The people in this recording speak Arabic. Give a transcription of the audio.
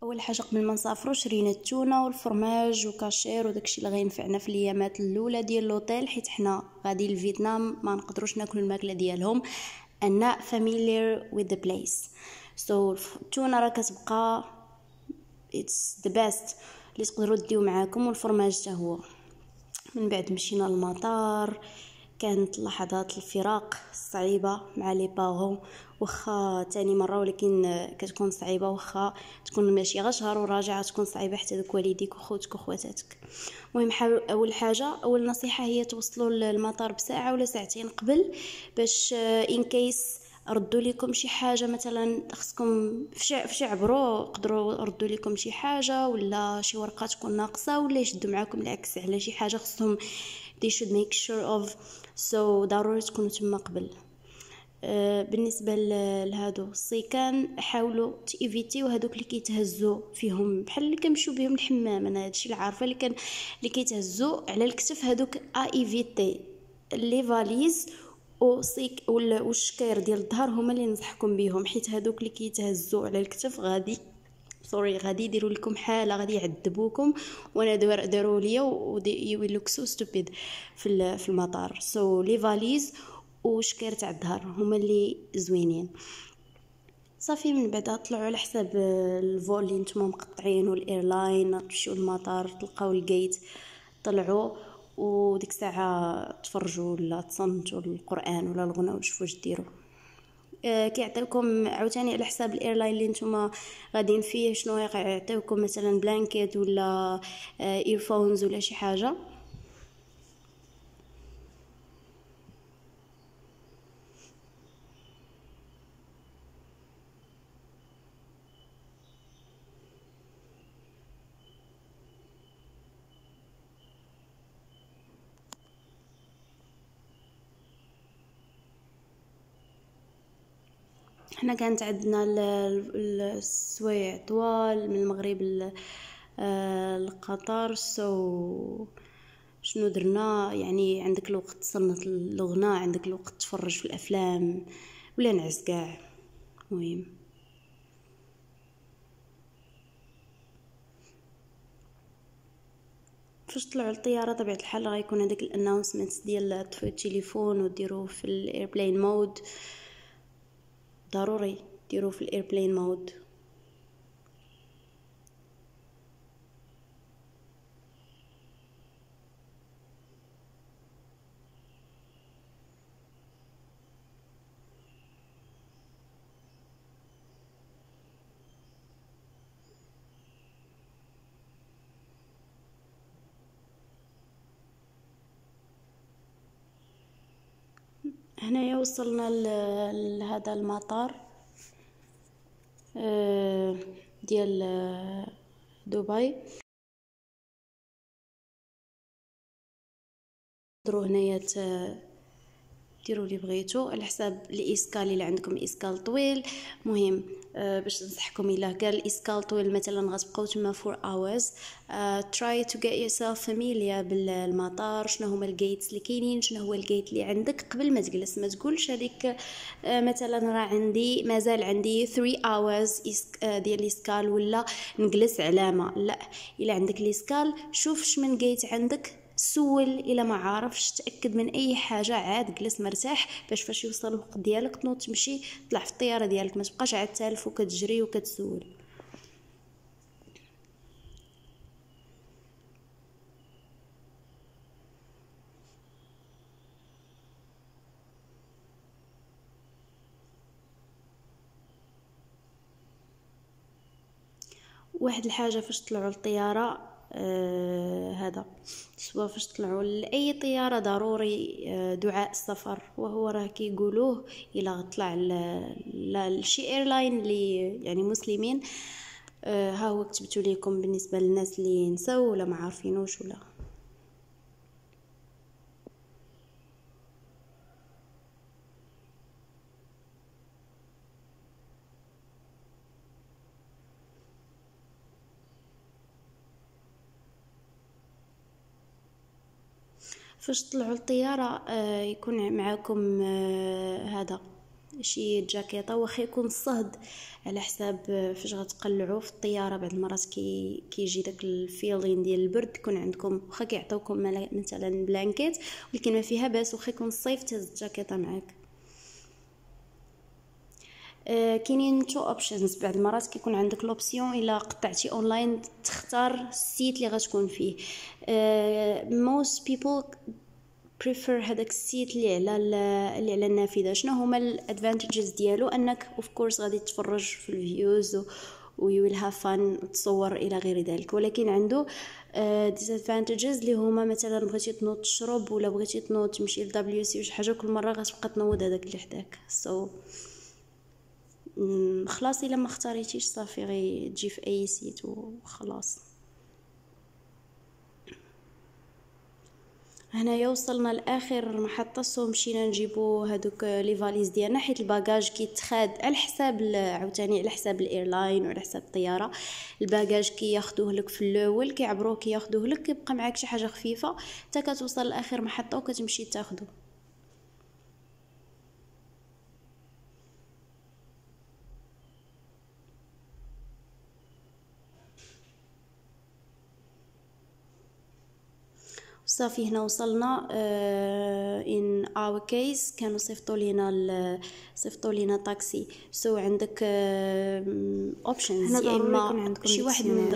اول حاجه قبل ما نسافروا شرينا التونه والفرماج وكاشير وداكشي اللي غينفعنا في الايامات الاولى ديال لوطيل، حيت حنا غادي لفيتنام ما نقدروش ناكل الماكله ديالهم. انا familiar with the place. so التونه راه كتبقى it's the best اللي تقدروا ديو معاكم، والفرماج حتى هو. من بعد مشينا للمطار، كانت لحظات الفراق صعيبه مع لي بارون، واخا تاني مره ولكن كتكون صعيبه، واخا تكون ماشي غير شهر وراجعه تكون صعيبه حتى دوك والديك وخوتك وخواتاتك. المهم اول حاجه، اول نصيحه هي توصلوا للمطار بساعه ولا ساعتين قبل، باش ان كيس ردوا لكم شي حاجه، مثلا خصكم فشي عبروا قدروا ردوا لكم شي حاجه، ولا شي ورقه تكون ناقصه، ولا يشدوا معاكم العكس على شي حاجه خصهم they should make sure of. so ضروري تكونوا تما قبل. بالنسبه لهادو السيكان، حاولوا تيفيتيو هادوك اللي كيتهزوا فيهم بحال اللي كنمشيو بهم الحمام. انا هادشي اللي عارفه، اللي كيتهزوا على الكتف، هادوك ايفيتي. لي فاليز وسيك والشكير ديال الظهر هما اللي ننصحكم بهم، حيت هادوك اللي كيتهزوا على الكتف غادي يديروا لكم حاله، غادي يعذبوكم. وانا داروا ليا و look so stupid في المطار. سو لي فاليز وشكير تاع الظهر هما اللي زوينين. صافي من بعد طلعوا على حساب الفول اللي نتوما مقطعين والايرلاين، تمشيو للمطار تلقاو الجيت، طلعوا وديك الساعه تفرجوا ولا تصنتوا القران ولا الغنى وتشوفوا واش ديروا. كيعطيوكم عاوتاني على حساب الايرلاين اللي نتوما غاديين فيه شنو يعطيوكم، مثلا بلانكيت ولا ايرفونز ولا شي حاجه. احنا كانت عندنا السوايع طوال من المغرب لقطر. شنو درنا؟ يعني عندك الوقت تصنت الغنى، عندك الوقت تفرج في الافلام ولا نعس كاع. مهم فاش طلعوا الطياره طبيعه الحال غيكون هذاك الاناونسمنت ديال تطفيو التليفون وديروه في الايربلين مود. ضروري ديروه في الايربلين مود. هنايا وصلنا لهذا المطار ديال دبي. درو هنايا ديروا اللي بغيتو على حساب الاسكال. اللي عندكم اسكال طويل، مهم باش ننصحكم الا كان الاسكال طويل مثلا غتبقاو تما 4 hours. try to get yourself familiar بالمطار، شنو هما الجيتس اللي كاينين، شنو هو الجيت اللي عندك قبل ما تجلس. ما تقولش هذيك مثلا راه مازال عندي 3 hours ديال الاسكال ولا نجلس علامه. لا، الا عندك الاسكال شوف من جيت عندك، سول الا ما عارفش، تاكد من اي حاجه، عاد جلس مرتاح باش فاش يوصل الوقت ديالك تنوض تمشي طلع في الطياره ديالك، ما تبقاش عاد تالف وكتجري وكتسول. واحد الحاجه فاش طلعوا الطياره، هذا سوا فاش طلعوا لاي طياره ضروري دعاء السفر، وهو راه كيقولوه الا طلع لشي ايرلاين اللي يعني مسلمين. ها هو كتبتو ليكم بالنسبه للناس اللي نساو ولا ما عارفينوش ولا. فاش طلعوا الطياره يكون معاكم هذا شي جاكيطه واخا يكون الصهد، على حساب فاش غتقلعوا في الطياره بعض المرات كيجي داك الفيلين ديال البرد، يكون عندكم واخا كيعطيوكم مثلا بلانكيت ولكن ما فيها باس واخا يكون الصيف تهز الجاكيطه معاك. كاينين تو اوبشنز، بعض المرات كيكون عندك لوبسيون الا قطعتي اونلاين تختار السيت اللي غتكون فيه. most people prefer هذاك السيت اللي على النافذه. شنو هما الادفانتجز ديالو؟ انك اوف كورس غادي تتفرج في الفيوز و you will have fun تصور الى غير ذلك، ولكن عنده disadvantages اللي هما مثلا بغيتي تنوض تشرب ولا بغيتي تنوض تمشي لدبليو سي وشي حاجه، كل مره غتبقى تنوض هذاك اللي حداك. خلاص الا ما اختاريتيش صافي غي تجي في اي سيت وخلاص. هنايا وصلنا لاخر محطه، مشينا نجيبو هذوك لي فاليز ديالنا، حيت الباجاج كيتخاد على حساب عاوتاني على حساب الايرلاين وعلى حساب الطياره. الباجاج كياخذوه لك في الاول، كيعبروه كياخذوه لك، كيبقى معاك شي حاجه خفيفه حتى كتوصل لاخر محطه وكتمشي تاخذو. صافي هنا وصلنا. in our case كانوا صيفطوا لينا طاكسي. عندك options، يا اما شي واحد من